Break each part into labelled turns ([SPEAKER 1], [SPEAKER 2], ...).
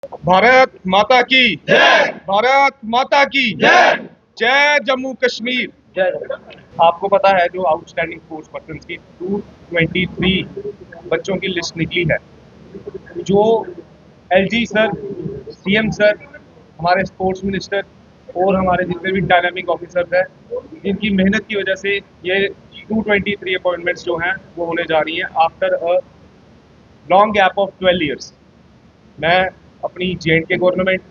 [SPEAKER 1] भारत माता की
[SPEAKER 2] जय।
[SPEAKER 1] भारत माता की
[SPEAKER 2] जय।
[SPEAKER 1] जय जम्मू कश्मीर।
[SPEAKER 2] जय।
[SPEAKER 1] आपको पता है जो आउटस्टैंडिंग स्पोर्ट्स पर्सन की 223 बच्चों की लिस्ट निकली है, जो एलजी सर, सीएम सर, हमारे स्पोर्ट्स मिनिस्टर और हमारे जितने भी डायनामिक ऑफिसर्स हैं, जिनकी मेहनत की वजह से ये 223 अपॉइंटमेंट्स जो हैं वो होने जा रही हैं after a long gap of 12 years. मैं अपनी जे.एंड.के गवर्नमेंट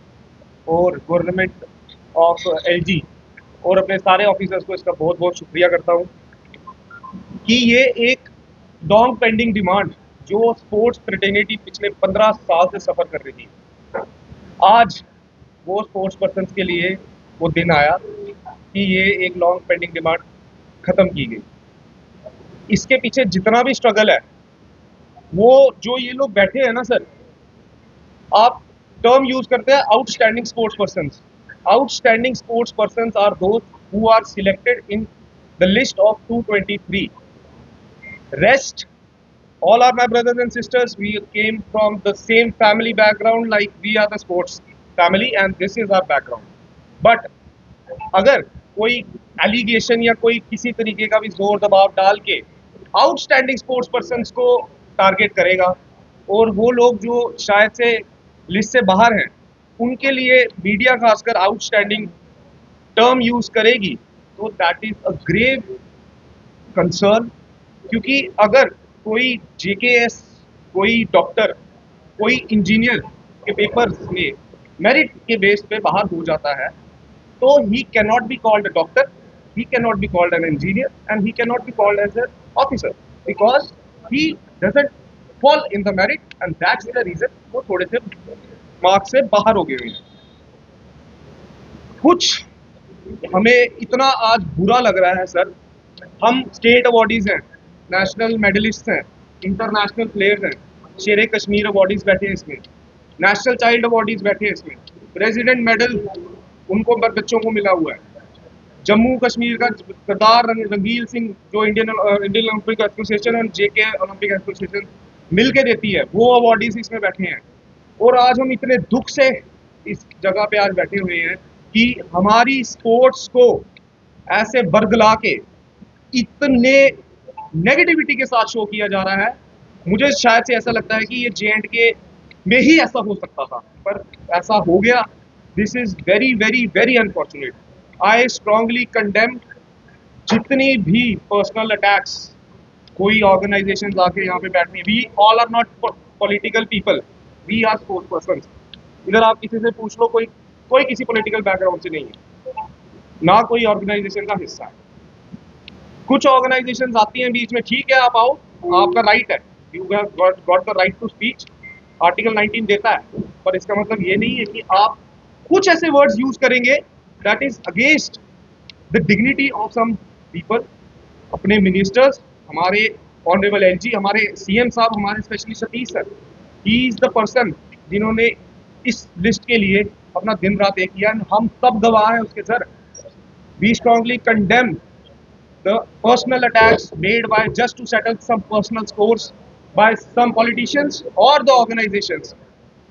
[SPEAKER 1] और गवर्नमेंट ऑफ एलजी और अपने सारे ऑफिसर्स को इसका बहुत बहुत शुक्रिया करता हूँ कि ये एक लॉन्ग पेंडिंग डिमांड जो स्पोर्ट्स फ्रेटर्निटी पिछले 15 साल से सफ़र कर रही थी, आज वो स्पोर्ट्स पर्सन के लिए वो दिन आया कि ये एक लॉन्ग पेंडिंग डिमांड ख़त्म की गई। इसके पीछे जितना भी स्ट्रगल है, वो जो ये लोग बैठे हैं ना सर, आप टर्म यूज करते हैं outstanding sports persons. Outstanding sports persons are those who are selected in the list of 223. Rest, all are my brothers and sisters. We came from the same family background, like we are the sports family and this is our background. But अगर कोई allegation या कोई किसी तरीके का भी जोर दबाव डाल के आउटस्टैंडिंग स्पोर्ट्स पर्सन्स को टारगेट करेगा और वो लोग जो शायद से लिस्ट से बाहर हैं, उनके लिए मीडिया खासकर आउटस्टैंडिंग टर्म यूज करेगी, तो that is a grave concern. क्योंकि अगर कोई जेकेएस, कोई डॉक्टर, कोई इंजीनियर के पेपर्स में मेरिट के बेस पे बाहर हो जाता है, तो he cannot be called a doctor, he cannot be called an engineer, and he cannot be called as an officer because he doesn't fall in the merit, and that's the reason वो थोड़े से marks से बाहर हो गए हैं। कुछ हमें इतना आज बुरा लग रहा है सर, हम स्टेट अवार्डीज हैं, नेशनल मेडलिस्ट हैं, इंटरनेशनल प्लेयर्स हैं, शेर कश्मीर अवार्डीज बैठे हैं इसमें, नेशनल चाइल्ड अवार्डीज बैठे हैं इसमें, प्रेसिडेंट मेडल उनको बच्चों को मिला हुआ है, जम्मू कश्मीर का सरदार रंगील सिंह जो इंडियन ओलंपिक एसोसिएशन और जेके ओलंपिक एसोसिएशन मिल के देती है, वो अवार्डीज इसमें बैठे हैं। और आज हम इतने दुख से इस जगह पे आज बैठे हुए हैं कि हमारी स्पोर्ट्स को ऐसे बरगला के इतने नेगेटिविटी के साथ शो किया जा रहा है। मुझे शायद से ऐसा लगता है कि ये जे.एंड.के में ही ऐसा हो सकता था, पर ऐसा हो गया। This is very very very unfortunate. I strongly condemn जितनी भी पर्सनल अटैक्स कोई ऑर्गेनाइजेशन आके यहाँ पे बैठनी। We all are not political people, we are sports person. इधर आप किसी से पूछ लो, कोई कोई किसी पॉलिटिकल बैकग्राउंड से नहीं है, ना कोई ऑर्गेनाइजेशन का हिस्सा है। कुछ ऑर्गेनाइजेशंस आती हैं बीच में, ठीक है आप आओ, आपका राइट है, you have got the right to speech, article 19 देता है, पर इसका मतलब ये नहीं है कि आप कुछ ऐसे वर्ड्स यूज करेंगे that is against the dignity of some people. अपने मिनिस्टर्स, हमारे ऑनरेबल एलजी, हमारे सीएम साहब, हमारे specially Satish sir, he is the person जिन्होंने इस लिस्ट के लिए अपना दिन रात एक किया। हम सब गवाह हैं उसके sir. We strongly condemn the personal attacks made by just to settle some personal scores by some politicians or the organizations.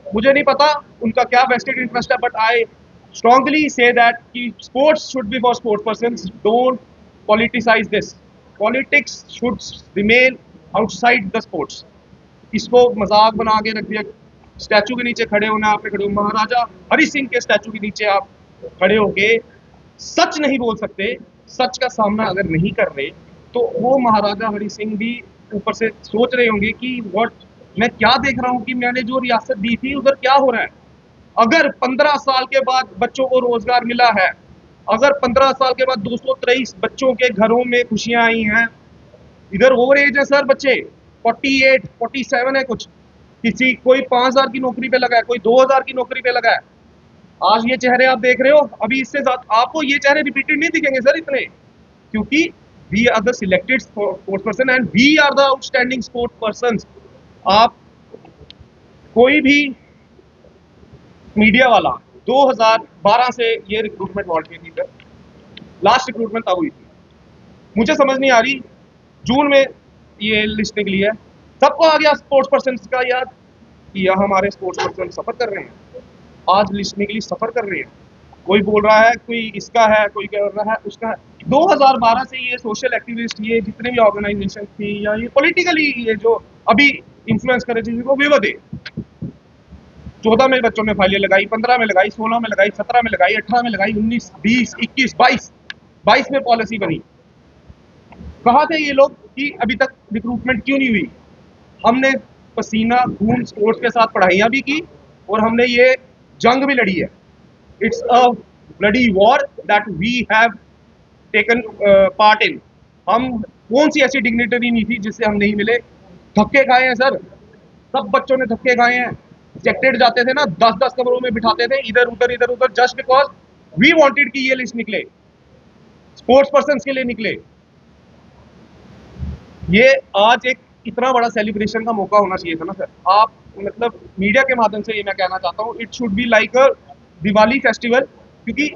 [SPEAKER 1] मुझे नहीं पता उनका क्या vested interest है, but I strongly say that कि sports should be for sports persons. Don't politicize this. Politics should remain outside the sports. इसको मजाक बना के रख दिया। स्टैचू के नीचे खड़े होना, आपने खड़े हो, महाराजा हरि सिंह के स्टैचू के नीचे आप खड़े होके सच नहीं बोल सकते, सच का सामना अगर नहीं कर रहे, तो वो महाराजा हरि सिंह भी ऊपर से सोच रहे होंगे कि व्हाट मैं क्या देख रहा हूँ, कि मैंने जो रियासत दी थी उधर क्या हो रहा है। अगर 15 साल के बाद बच्चों को रोजगार मिला है, अगर 15 साल के बाद 223 बच्चों के घरों में खुशियां आई हैं, इधर ओवर एज है सर बच्चे, 48 47 है, कुछ किसी कोई 5000 की नौकरी पे लगा है, कोई 2000 की नौकरी पे लगा है। आज ये चेहरे आप देख रहे हो, अभी इससे ज्यादा आपको ये चेहरे रिपीटेड नहीं दिखेंगे सर इतने, क्योंकि we are the selected sports person and we are the outstanding sports person. आप कोई भी मीडिया वाला 2012 से ये रिक्रूटमेंट वॉल्ट में थी सर, लास्ट रिक्रूटमेंट तब हुई थी। मुझे समझ नहीं आ रही, जून में ये लिस्ट निकली है, सबको आ गया स्पोर्ट्स पर्सन का याद कि यह हमारे स्पोर्ट्स पर्सन सफर कर रहे हैं। आज लिस्टने के लिए सफर कर रहे हैं। कोई बोल रहा है कोई इसका है, कोई कह रहा है उसका है। 2012 से ये सोशल एक्टिविस्ट, ये जितने भी ऑर्गेनाइजेशन थी या ये पॉलिटिकली ये जो अभी इन्फ्लुएंस कर रही थी वो बेवद है। 14 में बच्चों ने फाइलें लगाई, 15 में लगाई, 16 में लगाई, 17 में लगाई, 18 में लगाई, 19, 20, 21, 22 में पॉलिसी बनी। कहा थे ये लोग कि अभी तक रिक्रूटमेंट क्यों नहीं हुई। हमने पसीना खून स्पोर्ट्स के साथ पढ़ाइयां भी की और हमने ये जंग भी लड़ी है। It's a bloody war that we have taken part in. हम कौन सी ऐसी डिग्निटरी नहीं थी जिससे हम नहीं मिले। धक्के खाए हैं सर, सब बच्चों ने धक्के खाए हैं। सेक्टेड जाते थे ना, 10-10 कमरों में बिठाते थे, इधर उधर जस्ट बिकॉज वी वांटेड कि ये लिस्ट निकले, स्पोर्ट्स पर्सन के लिए निकले। ये आज एक इतना बड़ा सेलिब्रेशन का मौका होना चाहिए था ना सर। आप मतलब मीडिया के माध्यम से ये मैं कहना चाहता हूँ, it should be like a Diwali festival. क्योंकि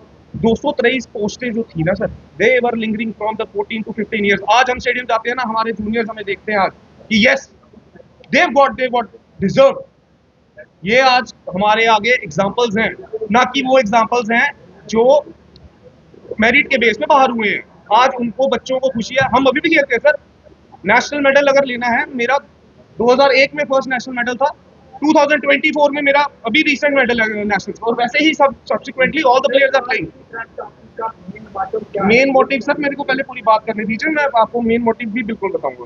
[SPEAKER 1] 223 पोस्टें जो थी ना sir, they were lingering from the 14 to 15 years. आज हम स्टेडियम जाते हैं ना, हमारे जूनियर्स हमें देखते हैं आज कि यस दे वॉट डिजर्व। ये आज हमारे आगे एग्जाम्पल्स हैं, ना कि वो एग्जाम्पल्स हैं जो मेरिट के बेस पे बाहर हुए हैं। आज उनको बच्चों को खुशी है। हम अभी भी खेलते हैं सर। नेशनल मेडल अगर लेना है, मेरा 2001 में फर्स्ट नेशनल मेडल था, 2024 में मेरा अभी रिसेंट मेडल है नेशनल। और वैसे ही सब subsequently all the players are playing. Main motive sir, मेरे को पहले पूरी बात करनी दीजिए, मैं आपको मेन मोटिव भी बिल्कुल बताऊंगा।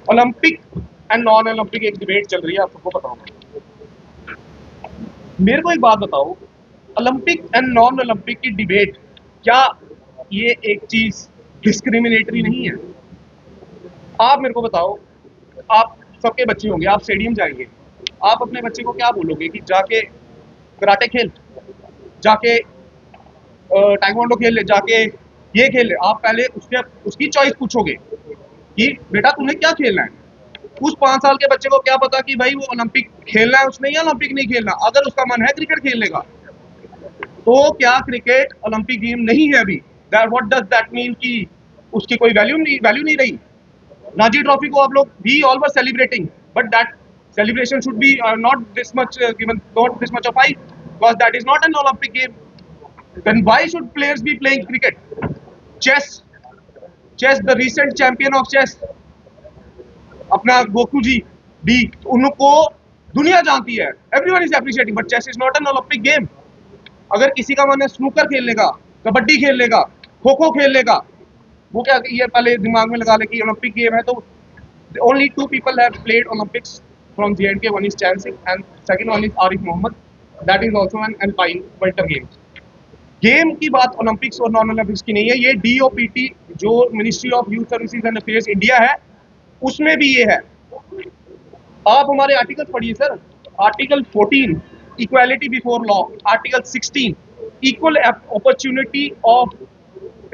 [SPEAKER 1] ओलंपिक एंड नॉन ओलंपिक एक डिबेट चल रही है, आप सबको बताऊंगा। मेरे को एक बात बताओ, ओलंपिक एंड नॉन ओलंपिक की डिबेट, क्या ये एक चीज डिस्क्रिमिनेटरी नहीं है? आप मेरे को बताओ, आप सबके बच्चे होंगे, आप स्टेडियम जाएंगे, आप अपने बच्चे को क्या बोलोगे कि जाके कराटे खेल, जाके टाइकोंडो खेल ले, जाके ये खेल ले? आप पहले उसकी चॉइस पूछोगे कि बेटा तुम्हें क्या खेलना है। उस 5 साल के बच्चे को क्या पता कि भाई वो ओलंपिक खेलना है उसने या ओलंपिक नहीं खेलना। अगर उसका मन है क्रिकेट खेलने का, तो क्या क्रिकेट ओलंपिक गेम नहीं है अभी? व्हाट डज दैट मीन कि उसकी कोई वैल्यू नहीं रही? Ranji Trophy को आप लोग we all were celebrating, but that celebration should be not this much given, not this much of hype, because that is not an Olympic game. Then why should players be playing cricket? Chess, the recent champion of chess, अपना Goku जी भी, उनको दुनिया जानती है, everyone is appreciating, but chess is not an Olympic game. अगर किसी का मन है स्नूकर खेलने का, कबड्डी खेलने का, खो खो खेलने का, वो क्या ये पहले दिमाग में लगा ले कि ओलंपिक गेम है। तो only 2 people have played Olympics from J&K. One is Chan Singh and second one is Arif Mohammed. That is also an alpine winter games. Game की बात ओलंपिक्स और नॉन ओलंपिक्स की नहीं है। ये DOPT जो ministry of youth services and affairs India है, उसमें भी ये है। आप हमारे आर्टिकल पढ़िए sir. Article 14 equality before law, article 16 equal opportunity of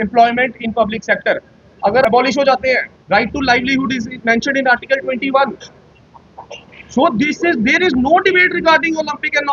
[SPEAKER 1] employment in public sector अगर अबॉलिश हो जाते हैं। Right to livelihood is mentioned in article 21। So there is no debate regarding Olympic and